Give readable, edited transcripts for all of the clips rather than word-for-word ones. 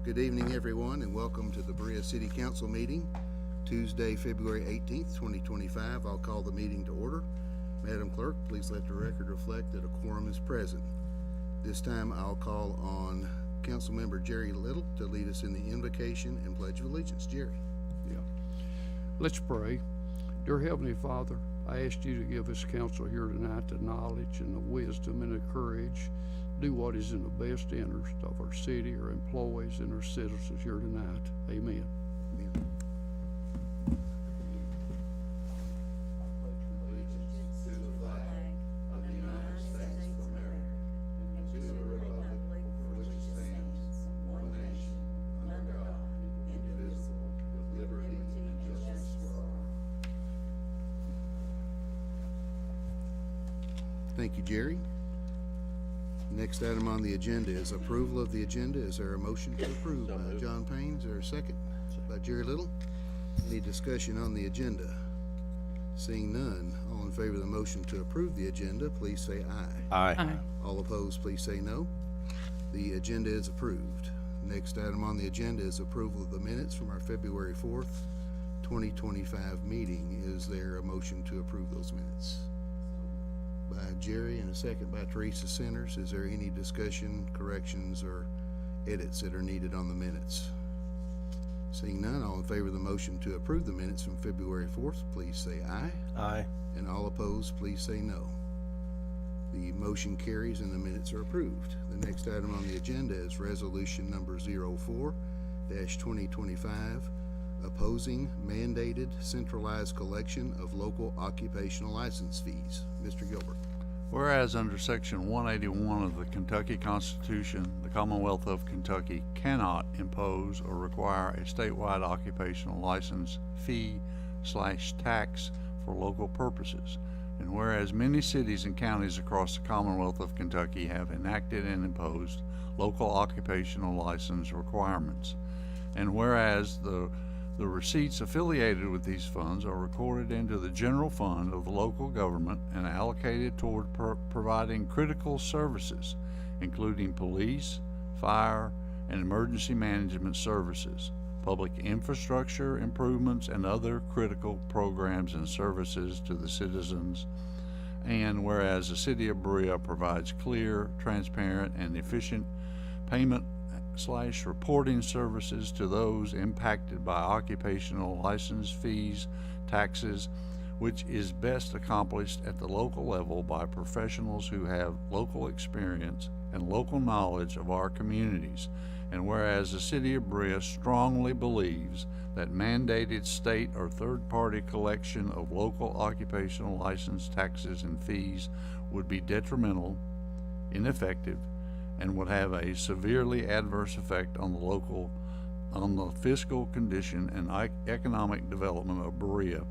Good evening, everyone, and welcome to the Berea City Council meeting, Tuesday, February 18th, 2025. I'll call the meeting to order. Madam Clerk, please let the record reflect that a quorum is present. This time, I'll call on Councilmember Jerry Little to lead us in the invocation and Pledge of Allegiance. Jerry. Let's pray. Dear Heavenly Father, I ask you to give us counsel here tonight the knowledge and the wisdom and the courage to do what is in the best interest of our city, our employees, and our citizens here tonight. Amen. Amen. Thank you, Jerry. Next item on the agenda is approval of the agenda. Is there a motion to approve by John Payne? Is there a second? By Jerry Little? Any discussion on the agenda? Seeing none, all in favor of the motion to approve the agenda, please say aye. Aye. All opposed, please say no. The agenda is approved. Next item on the agenda is approval of the minutes from our February 4th, 2025 meeting. Is there a motion to approve those minutes? By Jerry and a second by Teresa Centers. Is there any discussion, corrections, or edits that are needed on the minutes? Seeing none, all in favor of the motion to approve the minutes from February 4th, please say aye. Aye. And all opposed, please say no. The motion carries and the minutes are approved. The next item on the agenda is resolution number 04-2025, opposing mandated centralized collection of local occupational license fees. Mr. Gilbert. Whereas under Section 181 of the Kentucky Constitution, the Commonwealth of Kentucky cannot impose or require a statewide occupational license fee/tax for local purposes. And whereas many cities and counties across the Commonwealth of Kentucky have enacted and imposed local occupational license requirements. And whereas the receipts affiliated with these funds are recorded into the general fund of the local government and allocated toward providing critical services, including police, fire, and emergency management services, public infrastructure improvements, and other critical programs and services to the citizens. And whereas the City of Berea provides clear, transparent, and efficient payment/reporting services to those impacted by occupational license fees, taxes, which is best accomplished at the local level by professionals who have local experience and local knowledge of our communities. And whereas the City of Berea strongly believes that mandated state or third-party collection of local occupational license taxes and fees would be detrimental, ineffective, and would have a severely adverse effect on the fiscal condition and economic development of Berea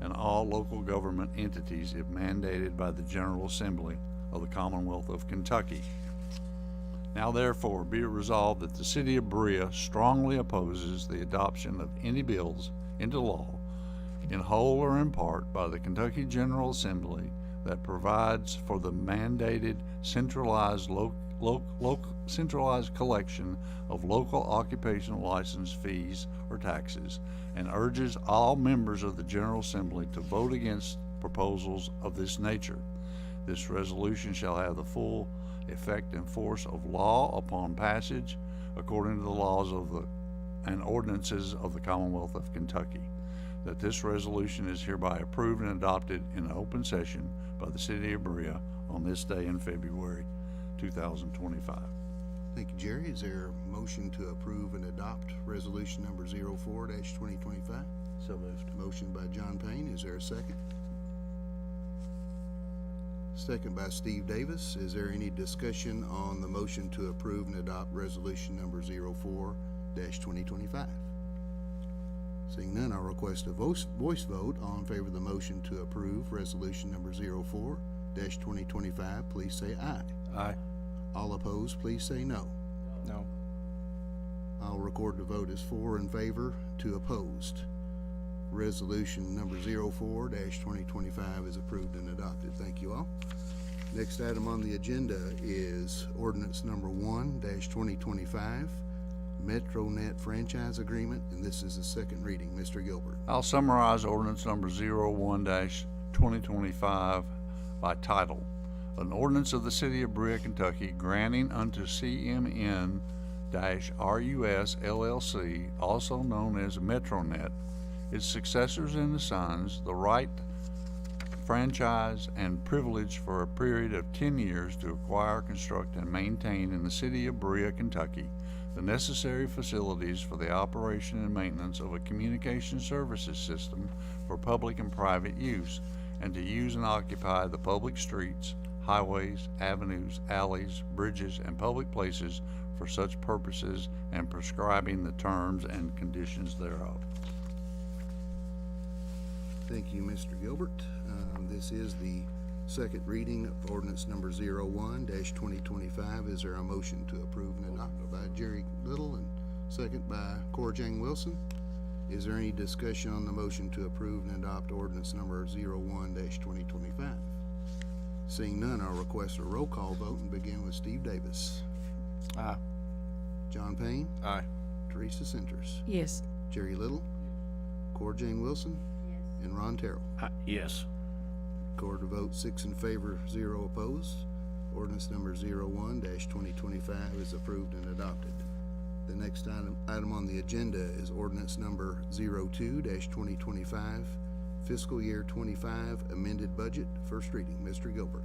and all local government entities if mandated by the General Assembly of the Commonwealth of Kentucky. Now therefore be it resolved that the City of Berea strongly opposes the adoption of any bills into law, in whole or in part, by the Kentucky General Assembly that provides for the mandated centralized collection of local occupational license fees or taxes, and urges all members of the General Assembly to vote against proposals of this nature. This resolution shall have the full effect and force of law upon passage according to the laws of and ordinances of the Commonwealth of Kentucky. That this resolution is hereby approved and adopted in open session by the City of Berea on this day in February 2025. Thank you, Jerry. Is there a motion to approve and adopt resolution number 04-2025? So moved. Motion by John Payne. Is there a second? Second by Steve Davis. Is there any discussion on the motion to approve and adopt resolution number 04-2025? Seeing none, I'll request a voice vote. All in favor of the motion to approve resolution number 04-2025, please say aye. Aye. All opposed, please say no. No. I'll record the vote as 4 in favor, 2 opposed. Resolution number 04-2025 is approved and adopted. Thank you all. Next item on the agenda is ordinance number 1-2025, MetroNet franchise agreement, and this is the second reading. Mr. Gilbert. I'll summarize ordinance number 01-2025 by title. An ordinance of the City of Berea, Kentucky, granting unto CMN-RUS LLC, also known as MetroNet, its successors and assigns the right, franchise, and privilege for a period of 10 years to acquire, construct, and maintain in the City of Berea, Kentucky, the necessary facilities for the operation and maintenance of a communication services system for public and private use, and to use and occupy the public streets, highways, avenues, alleys, bridges, and public places for such purposes, and prescribing the terms and conditions thereof. Thank you, Mr. Gilbert. This is the second reading of ordinance number 01-2025. Is there a motion to approve and adopt? By Jerry Little and second by Corjang Wilson. Is there any discussion on the motion to approve and adopt ordinance number 01-2025? Seeing none, I'll request a roll call vote and begin with Steve Davis. Aye. John Payne. Aye. Teresa Centers. Yes. Jerry Little. Corjang Wilson. And Ron Terrell. Yes. Record a vote 6 in favor, 0 opposed. Ordinance number 01-2025 is approved and adopted. The next item on the agenda is ordinance number 02-2025, fiscal year 25 amended budget, first reading. Mr. Gilbert.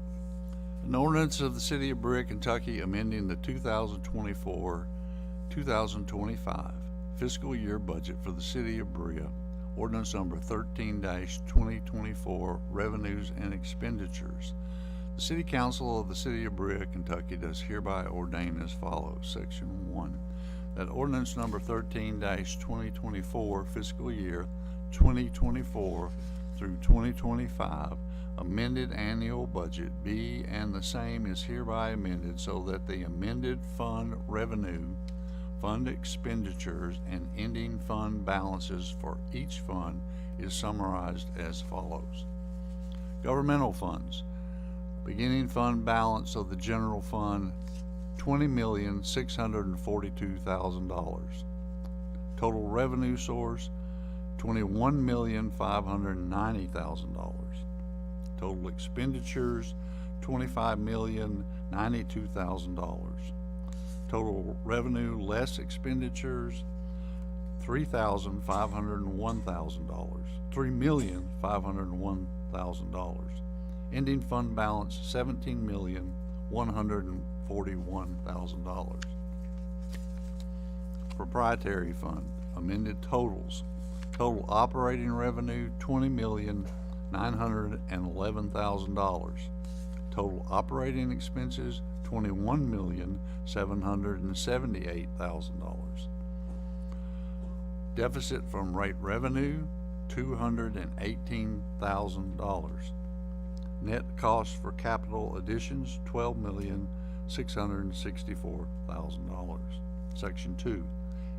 An ordinance of the City of Berea, Kentucky, amending the 2024-2025 fiscal year budget for the City of Berea. Ordinance number 13-2024, revenues and expenditures. The City Council of the City of Berea, Kentucky does hereby ordain as follows. Section 1, that ordinance number 13-2024, fiscal year 2024 through 2025, amended annual budget be and the same is hereby amended so that the amended fund revenue, fund expenditures, and ending fund balances for each fund is summarized as follows. Governmental funds. Beginning fund balance of the general fund, $20,642,000. Total revenue source, $21,590,000. Total expenditures, $25,092,000. Total revenue less expenditures, $3,501,000. $3,501,000. Ending fund balance, $17,141,000. Proprietary fund, amended totals. Total operating revenue, $20,911,000. Total operating expenses, $21,778,000. Deficit from rate revenue, $218,000. Net cost for capital additions, $12,664,000. Section 2.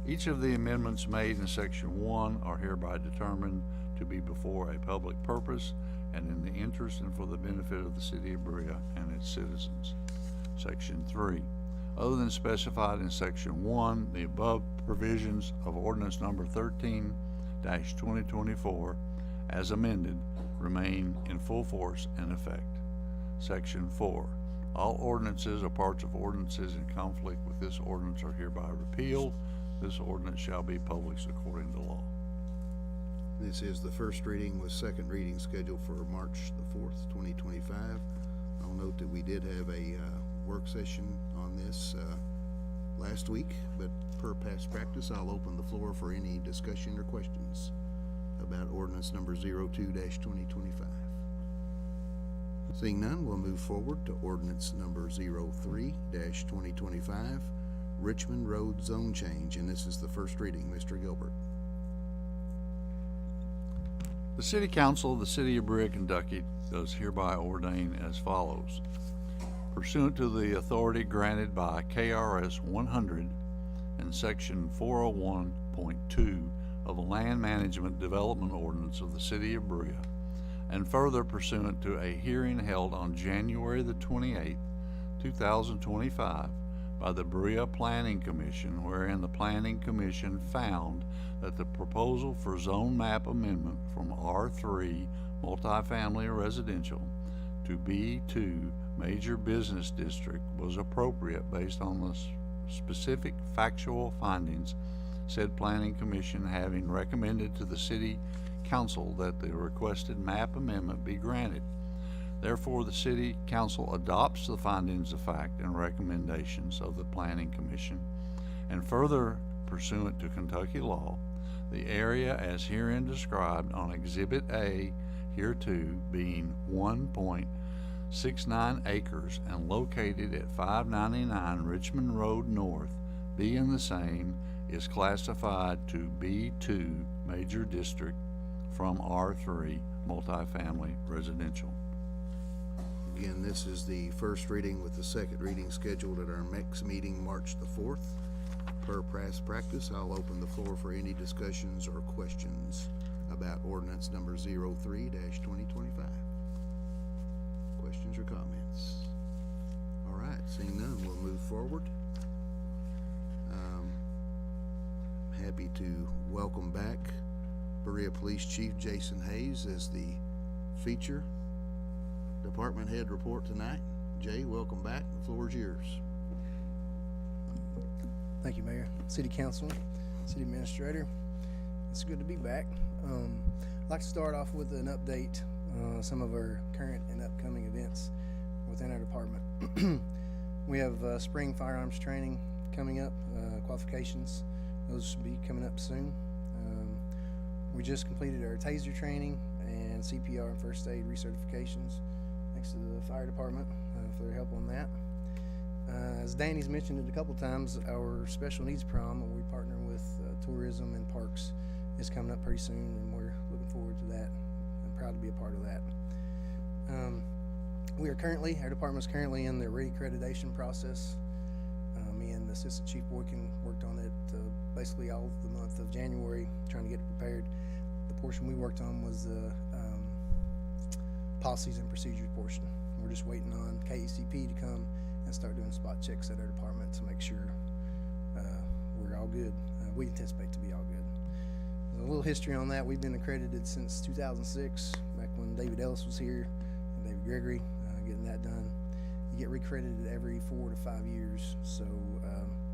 Each of the amendments made in Section 1 are hereby determined to be before a public purpose and in the interest and for the benefit of the City of Berea and its citizens. Section 3. Other than specified in Section 1, the above provisions of ordinance number 13-2024 as amended remain in full force and effect. Section 4. All ordinances or parts of ordinances in conflict with this ordinance are hereby repealed. This ordinance shall be published according to law. This is the first reading with second reading scheduled for March the 4th, 2025. I'll note that we did have a work session on this last week, but per past practice, I'll open the floor for any discussion or questions about ordinance number 02-2025. Seeing none, we'll move forward to ordinance number 03-2025, Richmond Road Zone Change, and this is the first reading. Mr. Gilbert. The City Council of the City of Berea, Kentucky does hereby ordain as follows. Pursuant to the authority granted by KRS 100 and Section 401.2 of the Land Management Development Ordinance of the City of Berea, and further pursuant to a hearing held on January the 28th, 2025, by the Berea Planning Commission, wherein the Planning Commission found that the proposal for zone map amendment from R3 multifamily residential to B2 major business district was appropriate based on the specific factual findings, said Planning Commission having recommended to the City Council that the requested map amendment be granted. Therefore, the City Council adopts the findings of fact and recommendations of the Planning Commission, and further pursuant to Kentucky law, the area as herein described on Exhibit A hereto being 1.69 acres and located at 599 Richmond Road North, being the same, is classified to B2 major district from R3 multifamily residential. Again, this is the first reading with the second reading scheduled at our next meeting, March the 4th. Per past practice, I'll open the floor for any discussions or questions about ordinance number 03-2025. Questions or comments? All right, seeing none, we'll move forward. Happy to welcome back Berea Police Chief Jason Hayes as the feature department head report tonight. Jay, welcome back. The floor is yours. Thank you, Mayor, City Council, City Administrator. It's good to be back. I'd like to start off with an update on some of our current and upcoming events within our department. We have spring firearms training coming up, qualifications. Those should be coming up soon. We just completed our taser training and CPR and first aid recertifications thanks to the fire department for their help on that. As Danny's mentioned it a couple times, our special needs prom, where we partner with tourism and parks, is coming up pretty soon, and we're looking forward to that. I'm proud to be a part of that. Our department's currently in the re-accreditation process. Me and Assistant Chief Boykin worked on it basically all the month of January, trying to get it prepared. The portion we worked on was the policies and procedures portion. We're just waiting on KECP to come and start doing spot checks at our department to make sure we're all good. We anticipate to be all good. A little history on that. We've been accredited since 2006, back when David Ellis was here and David Gregory, getting that done. You get recredited every 4 to 5 years, so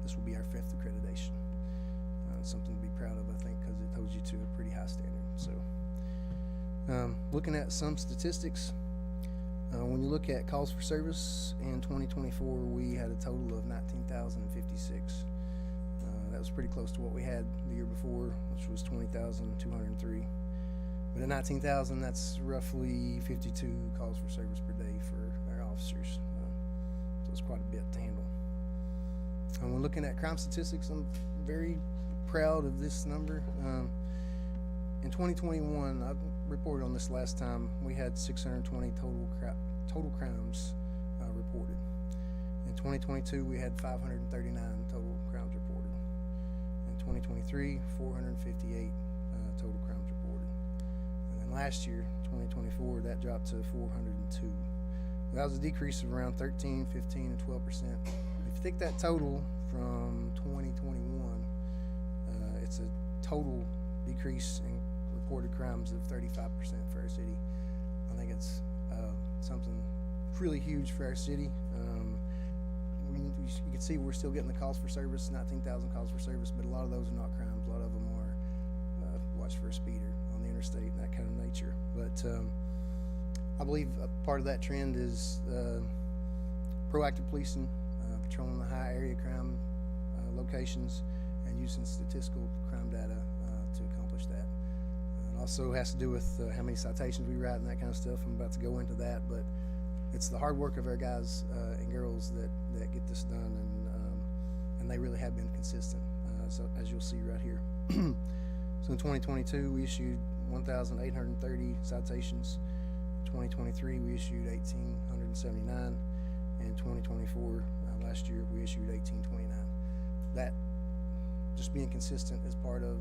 this will be our 5th accreditation. Something to be proud of, I think, because it holds you to a pretty high standard. So, looking at some statistics, when you look at calls for service in 2024, we had a total of 19,056. That was pretty close to what we had the year before, which was 20,203. But at 19,000, that's roughly 52 calls for service per day for our officers. So it's quite a bit to handle. And when looking at crime statistics, I'm very proud of this number. In 2021, I reported on this last time, we had 620 total crimes reported. In 2022, we had 539 total crimes reported. In 2023, 458 total crimes reported. And then last year, 2024, that dropped to 402. That was a decrease of around 13, 15, and 12%. If you take that total from 2021, it's a total decrease in reported crimes of 35% for our city. I think it's something really huge for our city. You can see we're still getting the calls for service, 19,000 calls for service, but a lot of those are not crimes. A lot of them are watch for a speeder on the interstate and that kind of nature. But I believe a part of that trend is proactive policing, patrolling the high area crime locations, and using statistical crime data to accomplish that. It also has to do with how many citations we write and that kind of stuff. I'm about to go into that, but it's the hard work of our guys and girls that get this done, and they really have been consistent, so as you'll see right here. So in 2022, we issued 1,830 citations. 2023, we issued 1,879. And 2024, last year, we issued 1,829. That, just being consistent, is part of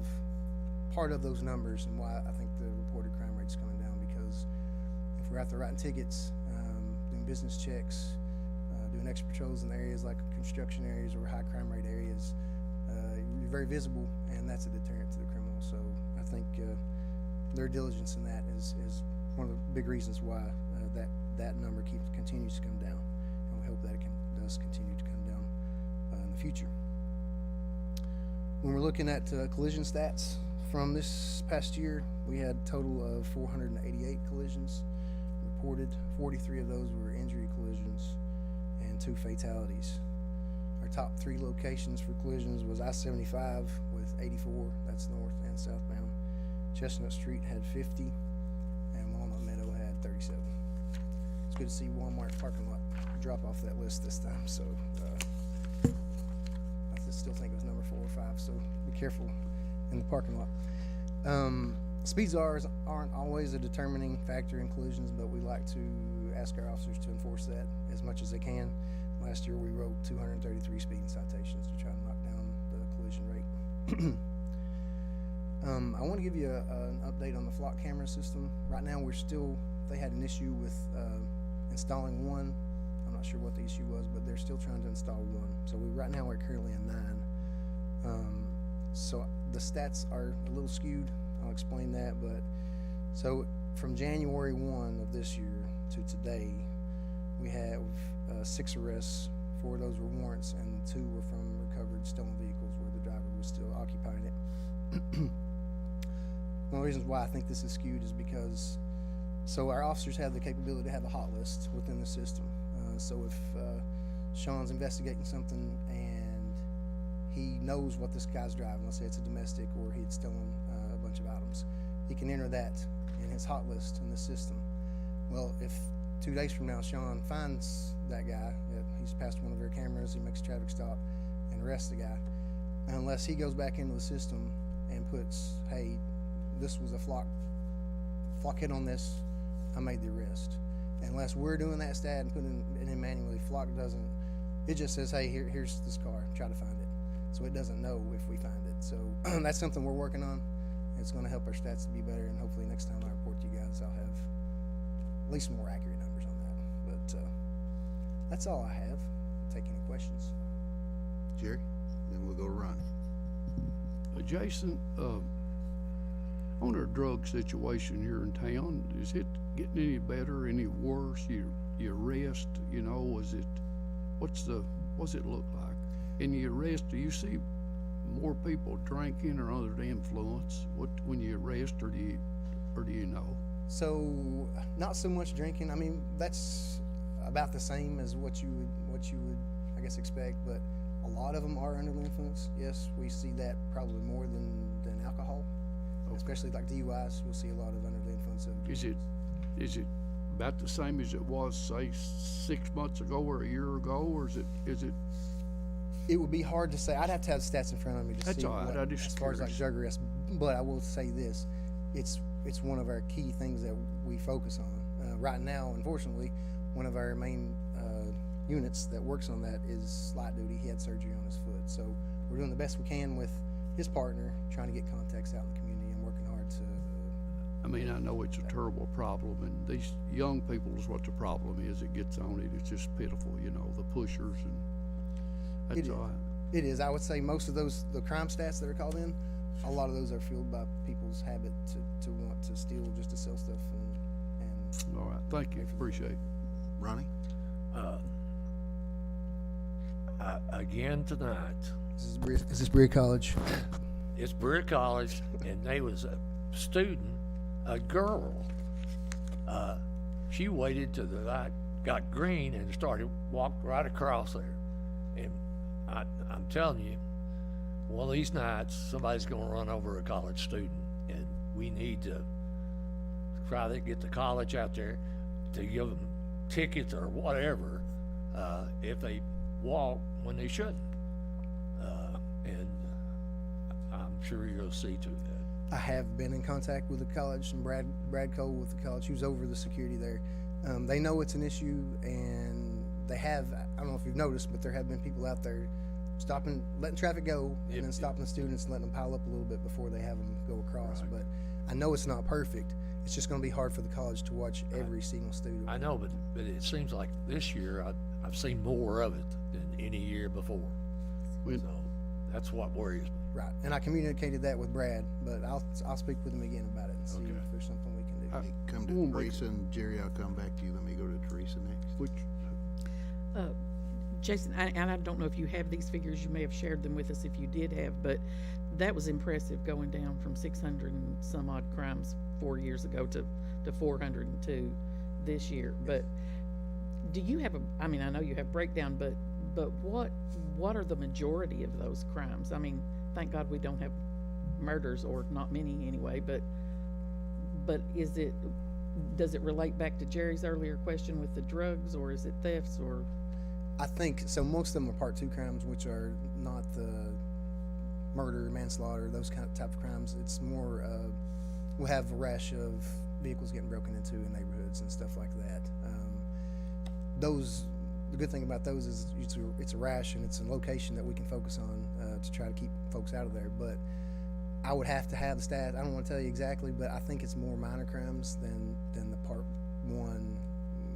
those numbers, and why I think the reported crime rate's coming down, because if we're out there writing tickets, doing business checks, doing extra patrols in areas like construction areas or high crime rate areas, you're very visible, and that's a deterrent to the criminal. So I think their diligence in that is one of the big reasons why that number continues to come down, and we hope that it does continue to come down in the future. When we're looking at collision stats from this past year, we had a total of 488 collisions reported. 43 of those were injury collisions and 2 fatalities. Our top 3 locations for collisions was I-75 with 84, that's north and southbound. Chestnut Street had 50, and Walnut Meadow had 37. It's good to see Walmart parking lot drop off that list this time, so I still think it was number 4 or 5, so be careful in the parking lot. Speed czars aren't always a determining factor in collisions, but we like to ask our officers to enforce that as much as they can. Last year we wrote 233 speeding citations to try to knock down the collision rate. I want to give you an update on the flock camera system. Right now they had an issue with installing one. I'm not sure what the issue was, but they're still trying to install one. So right now we're currently at 9. So the stats are a little skewed. I'll explain that, but so from January 1 of this year to today, we have 6 arrests. 4 of those were warrants, and 2 were from recovered stolen vehicles where the driver was still occupying it. One of the reasons why I think this is skewed is because our officers have the capability to have a hot list within the system. So if Sean's investigating something and he knows what this guy's driving, let's say it's a domestic or he had stolen a bunch of items, he can enter that in his hot list in the system. Well, if 2 days from now Sean finds that guy, he's passed one of our cameras, he makes a traffic stop and arrests the guy, unless he goes back into the system and puts, hey, this was a flock hit on this, I made the arrest. Unless we're doing that stat and putting it in manually, flock doesn't, it just says, hey, here's this car, try to find it. So it doesn't know if we find it. So that's something we're working on. It's going to help our stats to be better, and hopefully next time I report to you guys, I'll have at least more accurate numbers on that. But that's all I have. I'll take any questions. Jerry? Then we'll go to Ronnie. Jason, on our drug situation here in town, is it getting any better, any worse? You arrest, what's it look like? In the arrest, do you see more people drinking or under the influence when you arrest, or do you know? So not so much drinking. I mean, that's about the same as what you would I guess expect, but a lot of them are under the influence. Yes, we see that probably more than alcohol. Okay. Especially like DUIs, we'll see a lot of under the influence of. Is it about the same as it was, say, 6 months ago or a year ago, or is it? It would be hard to say. I'd have to have the stats in front of me to That's see all right. I'm just as far as like curious. drug arrests. But I will say this: it's one of our key things that we focus on right now. Unfortunately, one of our main units that works on that is light duty. He had surgery on his foot, so we're doing the best we can with his partner, trying to get contacts out in the community and working hard to. I mean, I know it's a terrible problem, and these young people is what the problem is. It gets on it. It's just pitiful, the pushers, and that's It is. all right. It is. I would say most of the crime stats that are called in, a lot of those are fueled by people's habit to want to steal just to sell stuff and All right, thank you, appreciate it. Ronnie? Again tonight, is this Berea College? it's Berea College, and there was a student, a girl. She waited till the light got green and walked right across there. And I'm telling you, one of these nights, somebody's going to run over a college student, and we need to try to get the college out there to give them tickets or whatever if they walk when they shouldn't. And I'm sure you'll see to that. I have been in contact with the college, and Brad Cole with the college, who's over the security there. They know it's an issue, and they have, I don't know if you've noticed, but there have been people out there letting traffic go, and Yep, then stopping the students and letting them pile up a little bit before they have them go across. Right. But I know it's not perfect. It's just going to be hard for the college to watch every single student. I know, but it seems like this year I've seen more of it than any year before. When- So that's what worries me. Right, and I communicated that with Brad, but I'll speak with him again about it and see Okay. if there's something we can do. Hey, come we'll to make Teresa, and Jerry, I'll come back to you. Let me go to Teresa next. Which, Jason, and I don't know if you have these figures, you may have shared them with us if you did have, but that was impressive going down from 600 and some odd crimes 4 years ago to 402 this year. But do you have I mean, I know you have breakdown, but what are the majority of those crimes? I mean, thank God we don't have murders, or not many anyway, but does it relate back to Jerry's earlier question with the drugs, or is it thefts, or? I think, so most of them are Part 2 crimes, which are not the murder, manslaughter, those type of crimes. It's more, we'll have a rash of vehicles getting broken into in neighborhoods and stuff like that. The good thing about those is it's a rash, and it's a location that we can focus on to try to keep folks out of there. But I would have to have the stat. I don't want to tell you exactly, but I think it's more minor crimes than the Part 1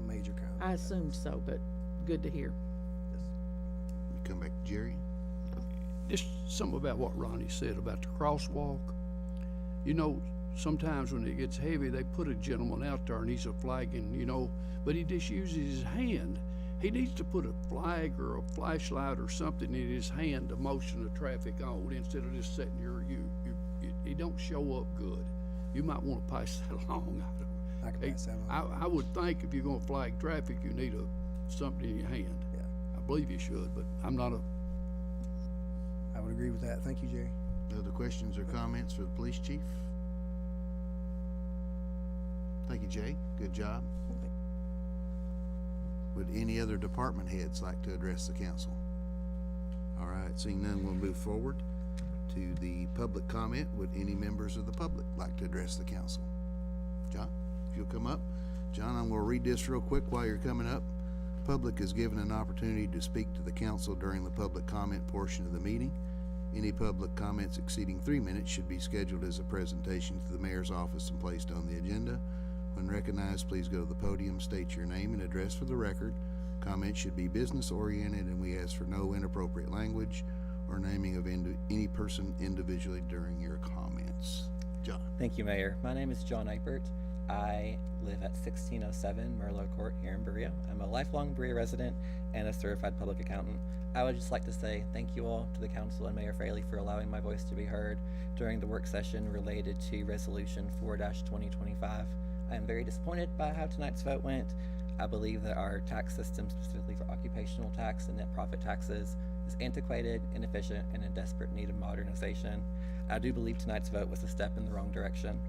major crime. I assumed so, but good to hear. We come back to Jerry. just something about what Ronnie said about the crosswalk. You know, sometimes when it gets heavy, they put a gentleman out there and he's a flagging, you know, but he just uses his hand. He needs to put a flag or a flashlight or something in his hand to motion the traffic on instead of just sitting here. He don't show up good. You might want to pass that along. I can pass that on. I would think if you're going to flag traffic, you need something in your hand. Yeah. I believe you should, but I'm not a. I would agree with that. Thank you, Jerry. Other questions or comments for the police chief? Thank you, Jay. Good job. Would any other department heads like to address the council? All right, seeing none, we'll move forward to the public comment. Would any members of the public like to address the council? John, if you'll come up. John, I'm gonna read this real quick while you're coming up. Public is given an opportunity to speak to the council during the public comment portion of the meeting. Any public comments exceeding 3 minutes should be scheduled as a presentation to the mayor's office and placed on the agenda. When recognized, please go to the podium, state your name and address for the record. Comments should be business oriented, and we ask for no inappropriate language or naming of any person individually during your comments. John. Thank you, Mayor. My name is John Eipert. I live at 1607 Merlot Court here in Berea. I'm a lifelong Berea resident and a certified public accountant. I would just like to say thank you all to the council and Mayor Fraley for allowing my voice to be heard during the work session related to Resolution 4-2025. I am very disappointed by how tonight's vote went. I believe that our tax system, specifically for occupational tax and net profit taxes, is antiquated, inefficient, and in desperate need of modernization. I do believe tonight's vote was a step in the wrong direction.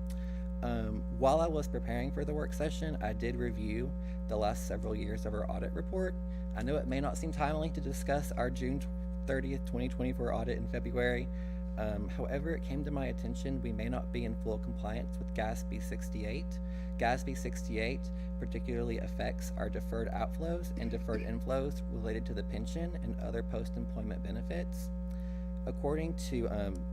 While I was preparing for the work session, I did review the last several years of our audit report. I know it may not seem timely to discuss our June 30th, 2024 audit in February. However, it came to my attention we may not be in full compliance with GASB 68. GASB 68 particularly affects our deferred outflows and deferred inflows related to the pension and other post-employment benefits. According to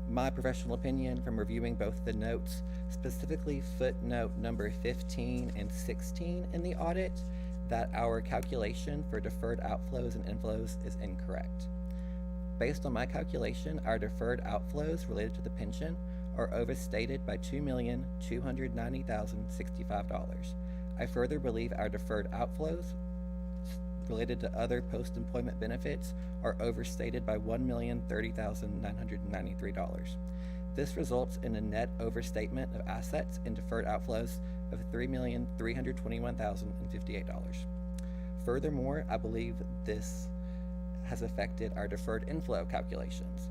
my professional opinion from reviewing both the notes, specifically footnote number 15 and 16 in the audit, that our calculation for deferred outflows and inflows is incorrect. Based on my calculation, our deferred outflows related to the pension are overstated by $2,290,065. I further believe our deferred outflows related to other post-employment benefits are overstated by $1,030,993. This results in a net overstatement of assets and deferred outflows of $3,321,058. Furthermore, I believe this has affected our deferred inflow calculations.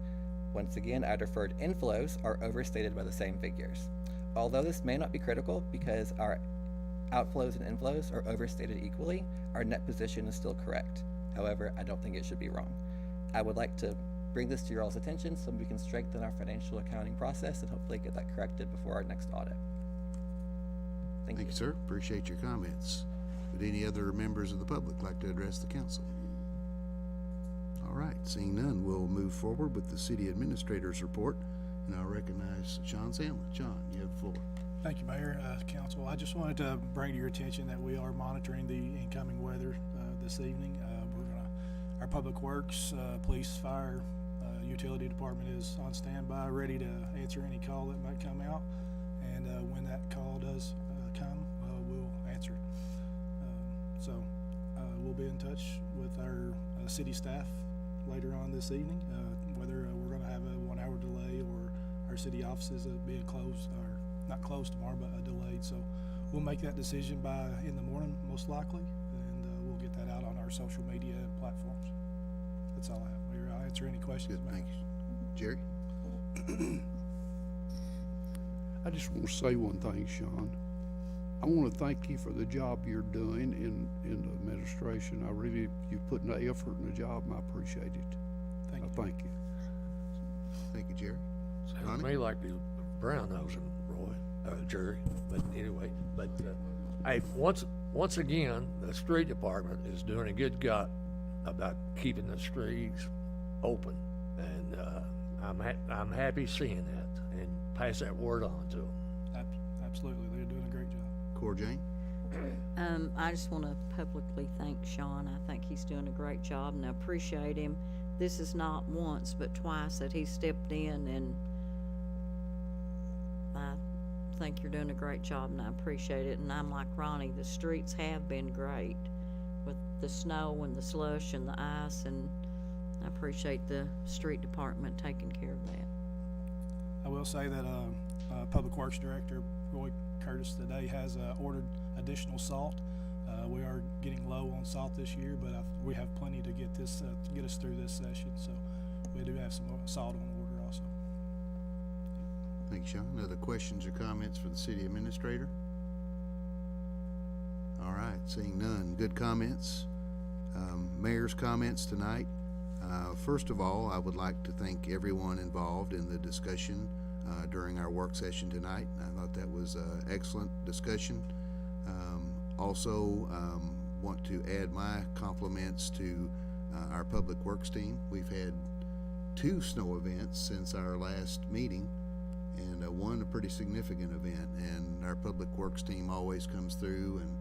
Once again, our deferred inflows are overstated by the same figures. Although this may not be critical because our outflows and inflows are overstated equally, our net position is still correct. However, I don't think it should be wrong. I would like to bring this to your all's attention so we can strengthen our financial accounting process and hopefully get that corrected before our next audit. Thank you. Thank you, sir. Appreciate your comments. Would any other members of the public like to address the council? All right, seeing none, we'll move forward with the city administrator's report, and I'll recognize Sean Sandlin. Sean, you have the floor. Thank you, Mayor, Council. I just wanted to bring to your attention that we are monitoring the incoming weather this evening. our public works, police, fire, utility department is on standby, ready to answer any call that might come out. And when that call does come, we'll answer it. We'll be in touch with our city staff later on this evening, whether we're going to have a 1 hour delay or our city offices being closed, or not closed tomorrow, but delayed. So we'll make that decision in the morning, most likely, and we'll get that out on our social media platforms. That's all I have, Mayor. I'll answer any questions. Good, thank you. Jerry? I just want to say one thing, Sean. I want to thank you for the job you're doing in the administration. You put the effort in the job, and I appreciate it. Thank you. Thank you. Thank you, Jerry. Sounds Ronnie? to me like the brown nosing Roy, Jerry, but anyway, hey, once again, the street department is doing a good job about keeping the streets open, and, I'm happy seeing that, and pass that word on to them. Absolutely, they're doing a great job. Core Jane? I just want to publicly thank Sean. I think he's doing a great job, and I appreciate him. This is not once, but twice that he stepped in, and I think you're doing a great job, and I appreciate it. And I'm like Ronnie, the streets have been great with the snow and the slush and the ice, and I appreciate the street department taking care of that. I will say that Public Works Director Roy Curtis today has ordered additional salt. We are getting low on salt this year, but we have plenty to get us through this session. So we do have some salt on order also. Thank you, Sean. Other questions or comments for the city administrator? All right, seeing none. Good comments. Mayor's comments tonight. First of all, I would like to thank everyone involved in the discussion during our work session tonight. I thought that was an excellent discussion. Also, want to add my compliments to our Public Works team. We've had 2 snow events since our last meeting, and one a pretty significant event, and our Public Works team always comes through, and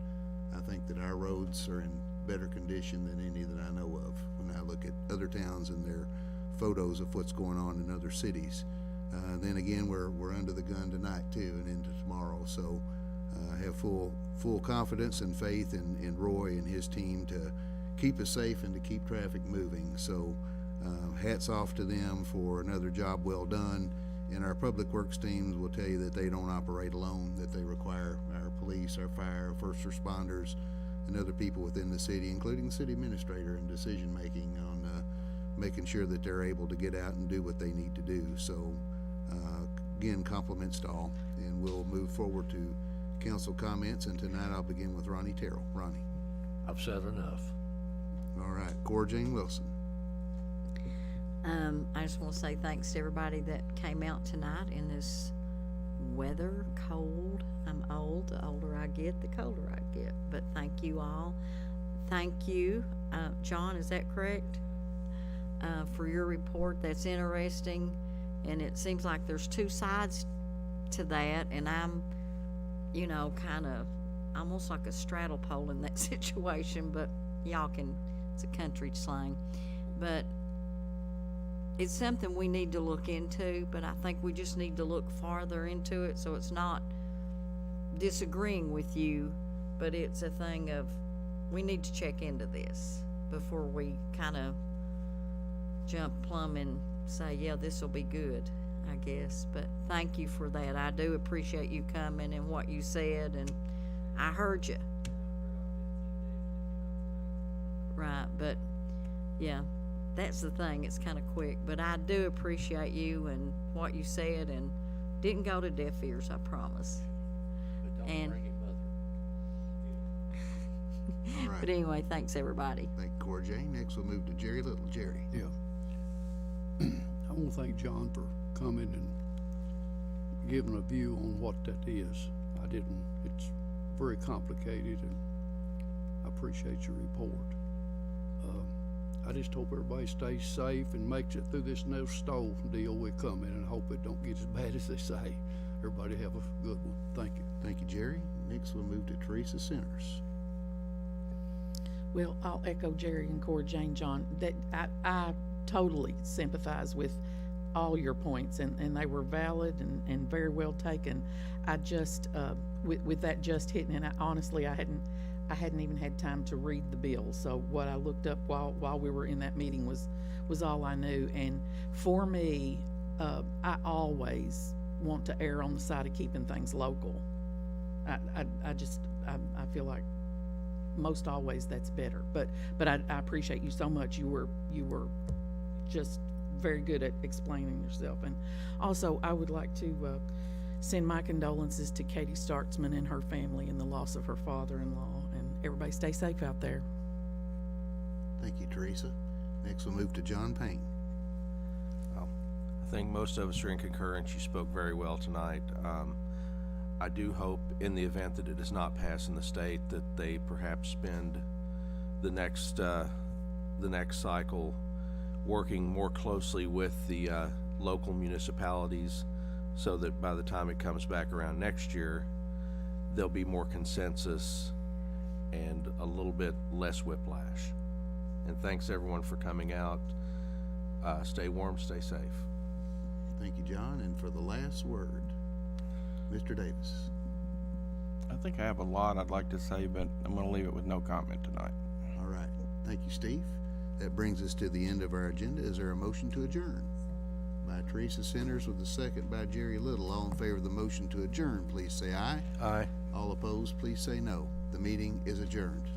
I think that our roads are in better condition than any that I know of when I look at other towns and their photos of what's going on in other cities. Then again, we're under the gun tonight too, and into tomorrow. So I have full confidence and faith in Roy and his team to keep us safe and to keep traffic moving. So hats off to them for another job well done. And our Public Works teams will tell you that they don't operate alone, that they require our police, our fire, our first responders, and other people within the city, including the city administrator, in decision-making on making sure that they're able to get out and do what they need to do. So, again, compliments to all. And we'll move forward to council comments, and tonight I'll begin with Ronnie Terrell. Ronnie. I've said enough. All right, Cora Jane Wilson. I just want to say thanks to everybody that came out tonight in this weather, cold. I'm old. The older I get, the colder I get. But thank you all. Thank you, John, is that correct? For your report. That's interesting. And it seems like there's 2 sides to that. And I'm, kind of almost like a straddle pole in that situation. But it's a country slang. But it's something we need to look into, but I think we just need to look farther into it, so it's not disagreeing with you, but it's a thing of we need to check into this before we kind of jump plumb and say, yeah, this will be good, I guess. But thank you for that. I do appreciate you coming and what you said, and I heard you. Right, but yeah. That's the thing, it's kind of quick, but I do appreciate you and what you said, and didn't go to deaf ears, I promise. But don't And- bring it, mother. All right. But anyway, thanks everybody. Thank you, Cora Jane. Next, we'll move to Jerry Little. Jerry. Yeah. I want to thank John for coming and giving a view on what that is. It's very complicated, and I appreciate your report. I just hope everybody stays safe and makes it through this no stove deal we're coming, and hope it don't get as bad as they say. Everybody have a good one. Thank you. Thank you, Jerry. Next, we'll move to Teresa Centers. Well, I'll echo Jerry and Cora Jane, John, that I totally sympathize with all your points, and they were valid and very well taken. I just, with that just hitting, and honestly, I hadn't even had time to read the bill, so what I looked up while we were in that meeting was all I knew. And for me, I always want to err on the side of keeping things local. I feel like most always that's better, but I appreciate you so much. You were just very good at explaining yourself. And also, I would like to send my condolences to Katie Startzman and her family in the loss of her father-in-law, and everybody stay safe out there. Thank you, Teresa. Next, we'll move to John Payne. I think most of us are in concurrence. You spoke very well tonight. I do hope, in the event that it does not pass in the state, that they perhaps spend the next cycle working more closely with the local municipalities, so that by the time it comes back around next year, there'll be more consensus and a little bit less whiplash. And thanks everyone for coming out. Stay warm, stay safe. Thank you, John. And for the last word, Mr. Davis. I think I have a lot I'd like to say, but I'm going to leave it with no comment tonight. All right. Thank you, Steve. That brings us to the end of our agenda. Is there a motion to adjourn? By Teresa Centers with a second by Jerry Little. All in favor of the motion to adjourn, please say aye. Aye. All opposed, please say no. The meeting is adjourned.